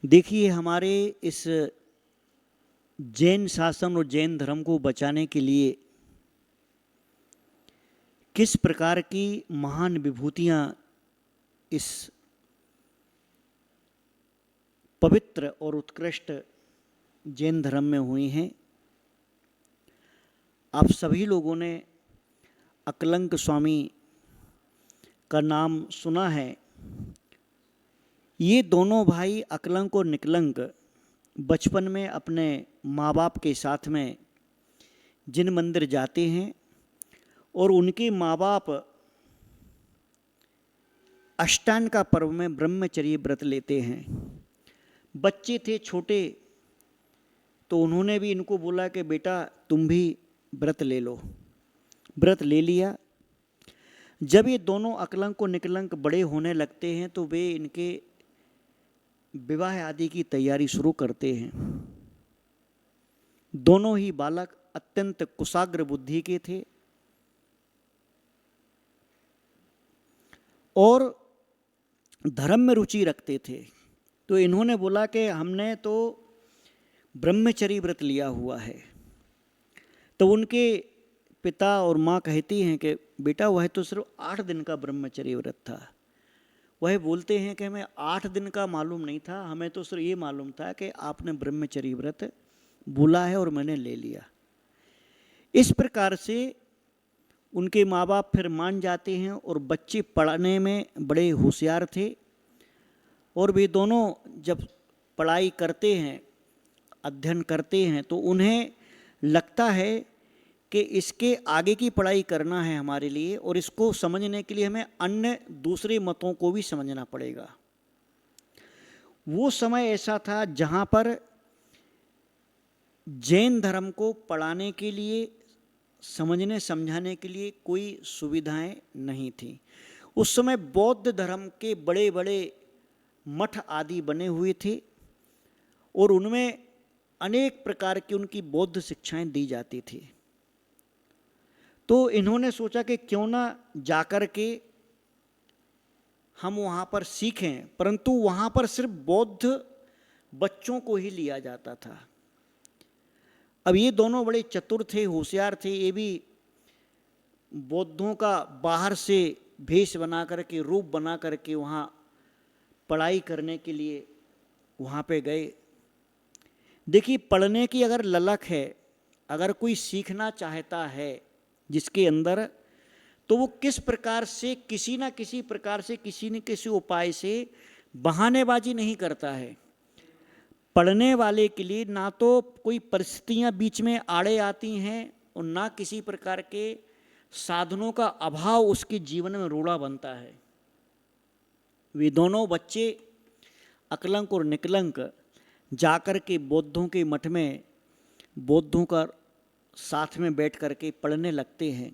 देखिए, हमारे इस जैन शासन और जैन धर्म को बचाने के लिए किस प्रकार की महान विभूतियां इस पवित्र और उत्कृष्ट जैन धर्म में हुई हैं। आप सभी लोगों ने अकलंक स्वामी का नाम सुना है। ये दोनों भाई अकलंक और निकलंक बचपन में अपने माँ बाप के साथ में जिन मंदिर जाते हैं और उनके माँ बाप अष्टांग का पर्व में ब्रह्मचर्य व्रत लेते हैं। बच्चे थे छोटे, तो उन्होंने भी इनको बोला कि बेटा तुम भी व्रत ले लो। व्रत ले लिया। जब ये दोनों अकलंक और निकलंक बड़े होने लगते हैं तो वे इनके विवाह आदि की तैयारी शुरू करते हैं। दोनों ही बालक अत्यंत कुशाग्र बुद्धि के थे और धर्म में रुचि रखते थे। तो इन्होंने बोला कि हमने तो ब्रह्मचर्य व्रत लिया हुआ है। तो उनके पिता और माँ कहती हैं कि बेटा वह तो सिर्फ 8 दिन का ब्रह्मचर्य व्रत था। वह बोलते हैं कि हमें 8 दिन का मालूम नहीं था, हमें तो सिर्फ ये मालूम था कि आपने ब्रह्मचर्य व्रत बोला है और मैंने ले लिया। इस प्रकार से उनके माँ बाप फिर मान जाते हैं और बच्चे पढ़ने में बड़े होशियार थे और वे दोनों जब पढ़ाई करते हैं, अध्ययन करते हैं, तो उन्हें लगता है कि इसके आगे की पढ़ाई करना है हमारे लिए और इसको समझने के लिए हमें अन्य दूसरे मतों को भी समझना पड़ेगा। वो समय ऐसा था जहाँ पर जैन धर्म को पढ़ाने के लिए, समझने समझाने के लिए कोई सुविधाएं नहीं थी। उस समय बौद्ध धर्म के बड़े बड़े मठ आदि बने हुए थे और उनमें अनेक प्रकार की उनकी बौद्ध शिक्षाएं दी जाती थी। तो इन्होंने सोचा कि क्यों ना जाकर के हम वहाँ पर सीखें, परंतु वहाँ पर सिर्फ बौद्ध बच्चों को ही लिया जाता था। अब ये दोनों बड़े चतुर थे, होशियार थे। ये भी बौद्धों का बाहर से भेष बना करके, रूप बना करके वहाँ पढ़ाई करने के लिए वहाँ पे गए। देखिए, पढ़ने की अगर ललक है, अगर कोई सीखना चाहता है जिसके अंदर, तो वो किस प्रकार से किसी ना किसी प्रकार से, किसी न किसी उपाय से बहानेबाजी नहीं करता है। पढ़ने वाले के लिए ना तो कोई परिस्थितियां बीच में आड़े आती हैं और ना किसी प्रकार के साधनों का अभाव उसके जीवन में रोड़ा बनता है। वे दोनों बच्चे अकलंक और निकलंक जाकर के बौद्धों के मठ में बौद्धों का साथ में बैठ करके पढ़ने लगते हैं।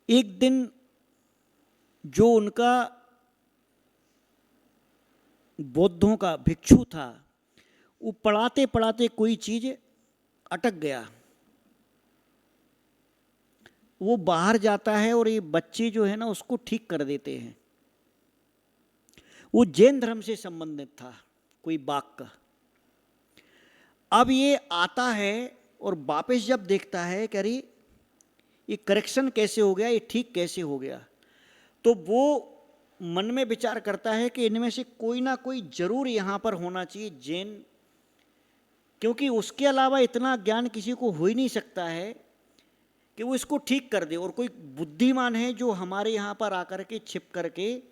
एक दिन जो उनका बौद्धों का भिक्षु था, वो पढ़ाते पढ़ाते कोई चीज अटक गया। वो बाहर जाता है और ये बच्चे जो है ना उसको ठीक कर देते हैं। वो जैन धर्म से संबंधित था, कोई वाक्य। अब ये आता है और वापस जब देखता है कि अरे ये करेक्शन कैसे हो गया, ये ठीक कैसे हो गया, तो वो मन में विचार करता है कि इनमें से कोई ना कोई जरूर यहाँ पर होना चाहिए जैन, क्योंकि उसके अलावा इतना ज्ञान किसी को हो ही नहीं सकता है कि वो इसको ठीक कर दे। और कोई बुद्धिमान है जो हमारे यहाँ पर आकर के छिप करके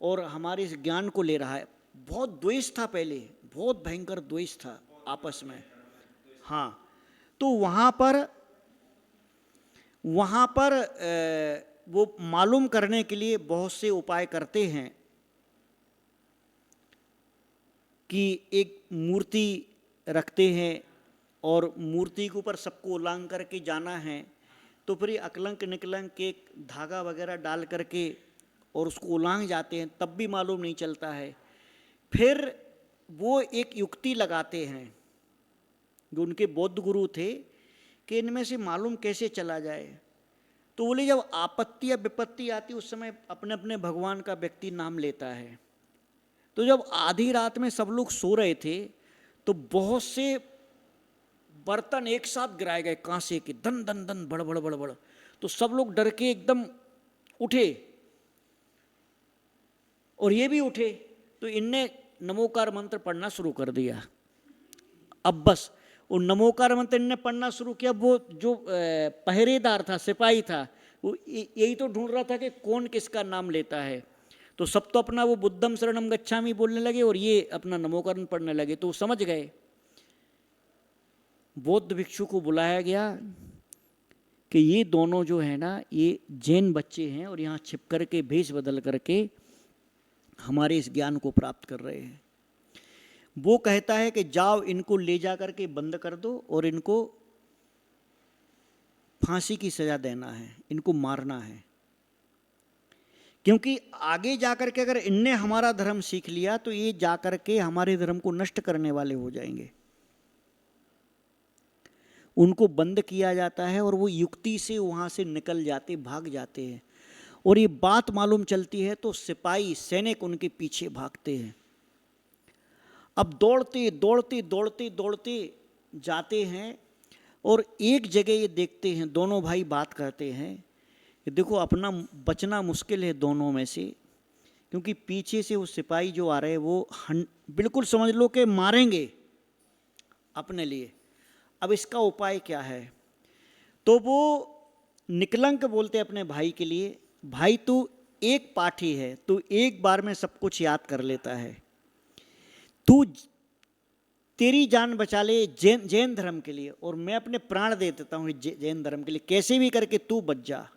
और हमारे इस ज्ञान को ले रहा है। बहुत द्वेष था पहले, बहुत भयंकर द्वेष था आपस में। हाँ, तो वहाँ पर वो मालूम करने के लिए बहुत से उपाय करते हैं कि एक मूर्ति रखते हैं और मूर्ति के ऊपर सबको उलांग करके जाना है। तो फिर अकलंक निकलंक एक धागा वगैरह डाल करके और उसको उलांग जाते हैं, तब भी मालूम नहीं चलता है। फिर वो एक युक्ति लगाते हैं जो उनके बौद्ध गुरु थे कि इनमें से मालूम कैसे चला जाए। तो बोले जब आपत्ति या विपत्ति आती उस समय अपने अपने भगवान का व्यक्ति नाम लेता है। तो जब आधी रात में सब लोग सो रहे थे तो बहुत से बर्तन एक साथ गिराए गए कांसे के, दन दन दन बड़ बड़ बड़ बड़। तो सब लोग डर के एकदम उठे और ये भी उठे, तो इनने नमोकार मंत्र पढ़ना शुरू कर दिया। अब बस वो नमोकार मंत्र इनने पढ़ना शुरू किया। वो जो पहरेदार था, सिपाही था, वो यही तो ढूंढ रहा था कि कौन किसका नाम लेता है। तो सब तो अपना वो बुद्धम शरणम गच्छामि बोलने लगे और ये अपना नमोकरण पढ़ने लगे। तो समझ गए। बौद्ध भिक्षु को बुलाया गया कि ये दोनों जो है ना, ये जैन बच्चे हैं और यहाँ छिप करके भेष बदल करके हमारे इस ज्ञान को प्राप्त कर रहे हैं। वो कहता है कि जाओ इनको ले जा करके बंद कर दो और इनको फांसी की सजा देना है, इनको मारना है, क्योंकि आगे जाकर के अगर इनने हमारा धर्म सीख लिया तो ये जाकर के हमारे धर्म को नष्ट करने वाले हो जाएंगे। उनको बंद किया जाता है और वो युक्ति से वहां से निकल जाते, भाग जाते हैं। और ये बात मालूम चलती है तो सिपाही सैनिक उनके पीछे भागते हैं। अब दौड़ते दौड़ते दौड़ते दौड़ते जाते हैं और एक जगह ये देखते हैं, दोनों भाई बात करते हैं कि देखो अपना बचना मुश्किल है दोनों में से, क्योंकि पीछे से वो सिपाही जो आ रहे हैं वो बिल्कुल समझ लो कि मारेंगे अपने लिए। अब इसका उपाय क्या है? तो वो निकलंक बोलते अपने भाई के लिए, भाई तू एक पाठी है, तू एक बार में सब कुछ याद कर लेता है, तू तेरी जान बचा ले जैन धर्म के लिए और मैं अपने प्राण दे देता हूँ जैन धर्म के लिए, कैसे भी करके तू बच जा।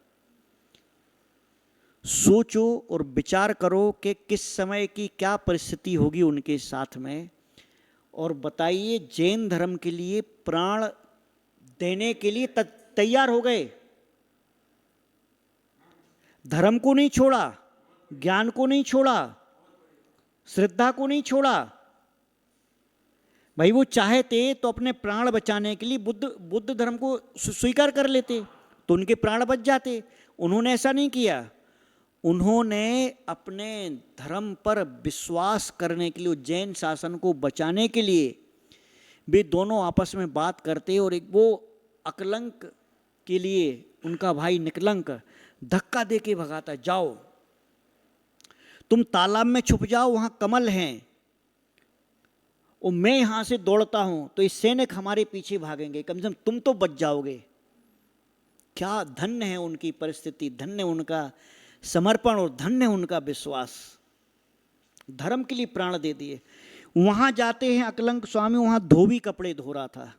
सोचो और विचार करो कि किस समय की क्या परिस्थिति होगी उनके साथ में, और बताइए जैन धर्म के लिए प्राण देने के लिए तैयार हो गए। धर्म को नहीं छोड़ा, ज्ञान को नहीं छोड़ा, श्रद्धा को नहीं छोड़ा। भाई वो चाहते तो अपने प्राण बचाने के लिए बुद्ध धर्म को स्वीकार कर लेते तो उनके प्राण बच जाते। उन्होंने ऐसा नहीं किया। उन्होंने अपने धर्म पर विश्वास करने के लिए, जैन शासन को बचाने के लिए वे दोनों आपस में बात करते और एक वो अकलंक के लिए उनका भाई निकलंक धक्का दे के भगाता, जाओ तुम तालाब में छुप जाओ, वहां कमल हैं, और मैं यहां से दौड़ता हूं तो इस सैनिक हमारे पीछे भागेंगे, कम से कम तुम तो बच जाओगे। क्या धन्य है उनकी परिस्थिति, धन्य उनका समर्पण और धन्य उनका विश्वास। धर्म के लिए प्राण दे दिए। वहां जाते हैं अकलंक स्वामी, वहां धोबी कपड़े धो रहा था।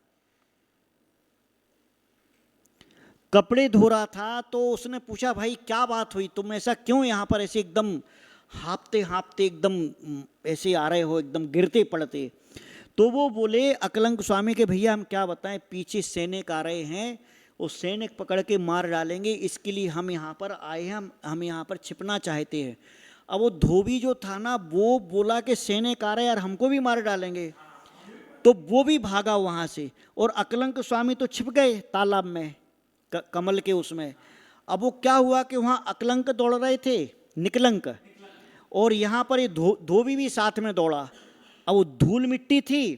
कपड़े धो रहा था तो उसने पूछा, भाई क्या बात हुई, तुम ऐसा क्यों यहाँ पर ऐसे एकदम हाँपते हाँपते एकदम ऐसे आ रहे हो, एकदम गिरते पड़ते। तो वो बोले अकलंक स्वामी के, भैया हम क्या बताएं, पीछे सैनिक आ रहे हैं, वो सैनिक पकड़ के मार डालेंगे, इसके लिए हम यहाँ पर आए हैं, हम यहाँ पर छिपना चाहते हैं। अब वो धोबी जो था ना, वो बोला कि सैनिक आ रहे हैं यार, हमको भी मार डालेंगे, तो वो भी भागा वहाँ से। और अकलंक स्वामी तो छिप गए तालाब में, कमल के उसमें। अब वो क्या हुआ कि वहाँ अकलंक दौड़ रहे थे, निकलंक, और यहाँ पर ये धोबी भी साथ में दौड़ा। अब वो धूल मिट्टी थी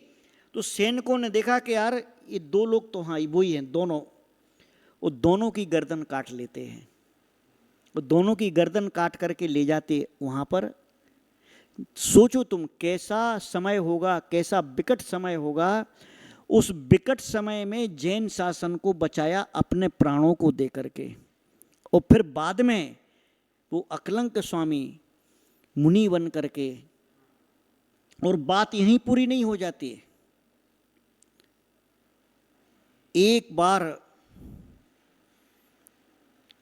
तो सैनिकों ने देखा कि यार ये दो लोग तो हाँ वो ही हैं दोनों, वो दोनों की गर्दन काट लेते हैं। वो दोनों की गर्दन काट करके ले जाते वहाँ पर। सोचो तुम कैसा समय होगा, कैसा विकट समय होगा। उस विकट समय में जैन शासन को बचाया अपने प्राणों को दे करके। और फिर बाद में वो अकलंक स्वामी मुनि बन करके, और बात यहीं पूरी नहीं हो जाती। एक बार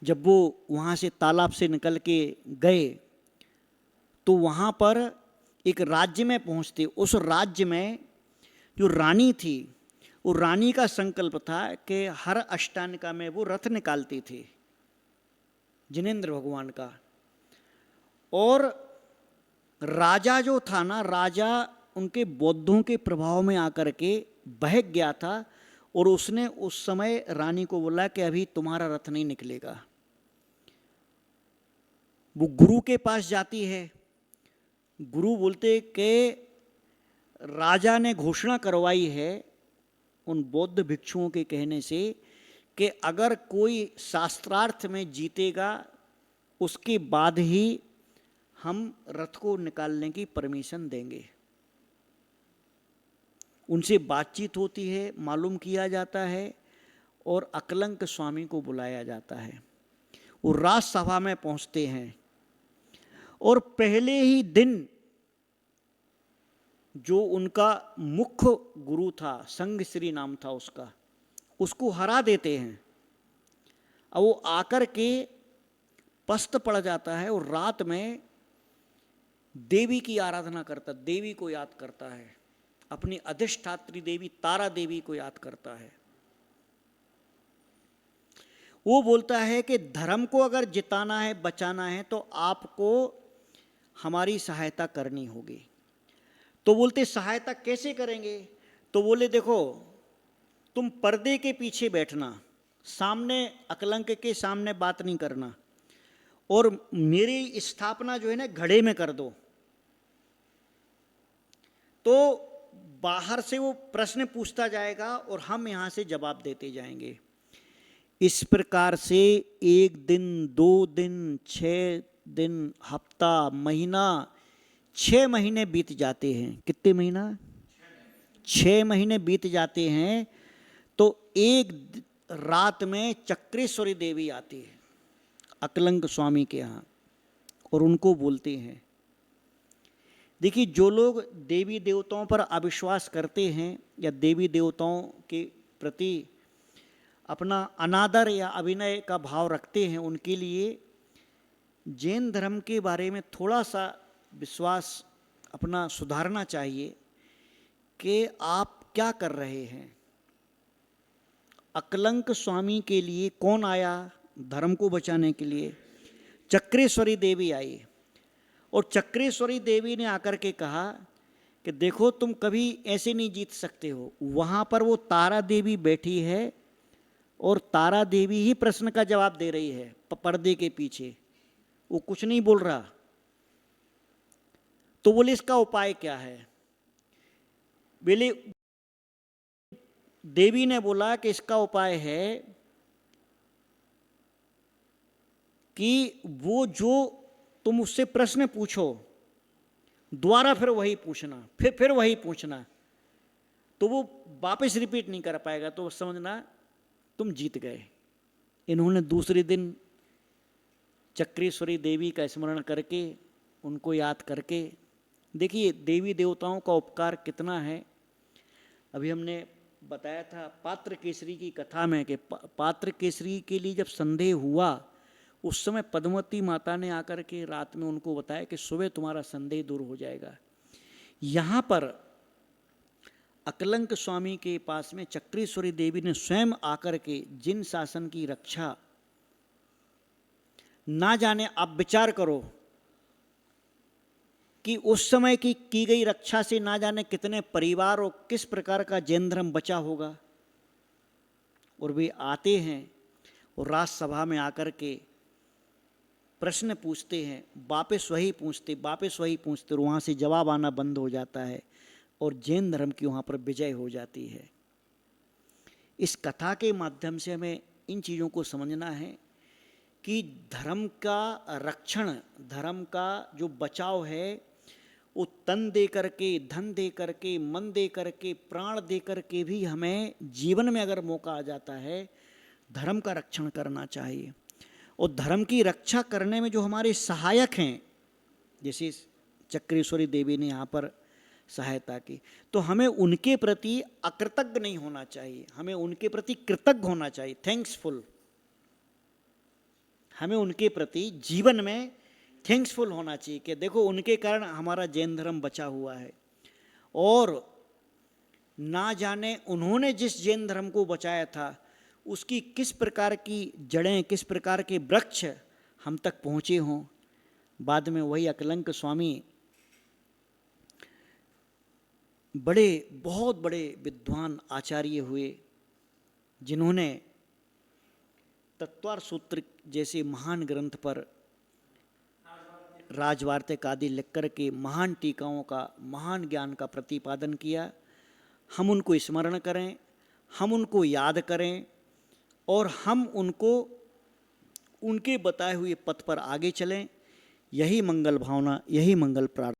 जब वो वहाँ से तालाब से निकल के गए तो वहाँ पर एक राज्य में पहुँचते। उस राज्य में जो रानी थी, वो रानी का संकल्प था कि हर अष्टानिका में वो रथ निकालती थी जिनेंद्र भगवान का। और राजा जो था ना, राजा उनके बौद्धों के प्रभाव में आकर के बहक गया था, और उसने उस समय रानी को बोला कि अभी तुम्हारा रथ नहीं निकलेगा। वो गुरु के पास जाती है गुरु बोलते कि राजा ने घोषणा करवाई है उन बौद्ध भिक्षुओं के कहने से कि अगर कोई शास्त्रार्थ में जीतेगा उसके बाद ही हम रथ को निकालने की परमिशन देंगे। उनसे बातचीत होती है, मालूम किया जाता है और अकलंक स्वामी को बुलाया जाता है। वो राजसभा में पहुंचते हैं और पहले ही दिन जो उनका मुख्य गुरु था, संग श्री नाम था उसका, उसको हरा देते हैं। अब वो आकर के पस्त पड़ जाता है और रात में देवी की आराधना करता, देवी को याद करता है, अपनी अधिष्ठात्री देवी तारा देवी को याद करता है। वो बोलता है कि धर्म को अगर जिताना है, बचाना है, तो आपको हमारी सहायता करनी होगी। तो बोलते सहायता कैसे करेंगे? तो बोले देखो, तुम पर्दे के पीछे बैठना, सामने अकलंक के सामने बात नहीं करना, और मेरी स्थापना जो है ना घड़े में कर दो। तो बाहर से वो प्रश्न पूछता जाएगा और हम यहाँ से जवाब देते जाएंगे। इस प्रकार से 1 दिन, 2 दिन, 6 दिन, हफ्ता, महीना, 6 महीने बीत जाते हैं। कितने महीना? 6 महीने बीत जाते हैं। तो एक रात में चक्रेश्वरी देवी आती है अकलंक स्वामी के यहाँ और उनको बोलते हैं, देखिए जो लोग देवी देवताओं पर अविश्वास करते हैं या देवी देवताओं के प्रति अपना अनादर या अभिनय का भाव रखते हैं, उनके लिए जैन धर्म के बारे में थोड़ा सा विश्वास अपना सुधारना चाहिए कि आप क्या कर रहे हैं। अकलंक स्वामी के लिए कौन आया धर्म को बचाने के लिए? चक्रेश्वरी देवी आई। और चक्रेश्वरी देवी ने आकर के कहा कि देखो तुम कभी ऐसे नहीं जीत सकते हो। वहाँ पर वो तारा देवी बैठी है और तारा देवी ही प्रश्न का जवाब दे रही है पर्दे के पीछे, वो कुछ नहीं बोल रहा। तो बोले इसका उपाय क्या है? बोले देवी ने बोला कि इसका उपाय है कि वो जो तुम उससे प्रश्न पूछो दोबारा फिर वही पूछना, फिर वही पूछना, तो वो वापस रिपीट नहीं कर पाएगा, तो समझना तुम जीत गए। इन्होंने दूसरे दिन चक्रेश्वरी देवी का स्मरण करके, उनको याद करके, देखिए देवी देवताओं का उपकार कितना है। अभी हमने बताया था पात्र केसरी की कथा में कि पात्र केसरी के लिए जब संदेह हुआ उस समय पद्मावती माता ने आकर के रात में उनको बताया कि सुबह तुम्हारा संदेह दूर हो जाएगा। यहाँ पर अकलंक स्वामी के पास में चक्रेश्वरी देवी ने स्वयं आकर के जिन शासन की रक्षा, ना जाने आप विचार करो कि उस समय की गई रक्षा से ना जाने कितने परिवार और किस प्रकार का जैन धर्म बचा होगा। और वे आते हैं और राजसभा में आकर के प्रश्न पूछते हैं, वापस वही पूछते और वहाँ से जवाब आना बंद हो जाता है और जैन धर्म की वहाँ पर विजय हो जाती है। इस कथा के माध्यम से हमें इन चीज़ों को समझना है कि धर्म का रक्षण, धर्म का जो बचाव है वो तन दे करके, धन दे करके, मन दे करके, प्राण दे करके भी हमें जीवन में अगर मौका आ जाता है धर्म का रक्षण करना चाहिए। और धर्म की रक्षा करने में जो हमारे सहायक हैं, जैसे चक्रेश्वरी देवी ने यहाँ पर सहायता की, तो हमें उनके प्रति अकृतज्ञ नहीं होना चाहिए, हमें उनके प्रति कृतज्ञ होना चाहिए, थैंक्सफुल। हमें उनके प्रति जीवन में थैंक्सफुल होना चाहिए कि देखो उनके कारण हमारा जैन धर्म बचा हुआ है। और ना जाने उन्होंने जिस जैन धर्म को बचाया था उसकी किस प्रकार की जड़ें, किस प्रकार के वृक्ष हम तक पहुँचे हों। बाद में वही अकलंक स्वामी बहुत बड़े विद्वान आचार्य हुए, जिन्होंने तत्वार सूत्र जैसे महान ग्रंथ पर राजवार्तिक आदि लिख कर के महान टीकाओं का, महान ज्ञान का प्रतिपादन किया। हम उनको स्मरण करें, हम उनको याद करें और हम उनको उनके बताए हुए पथ पर आगे चलें। यही मंगल भावना, यही मंगल प्रार्थना।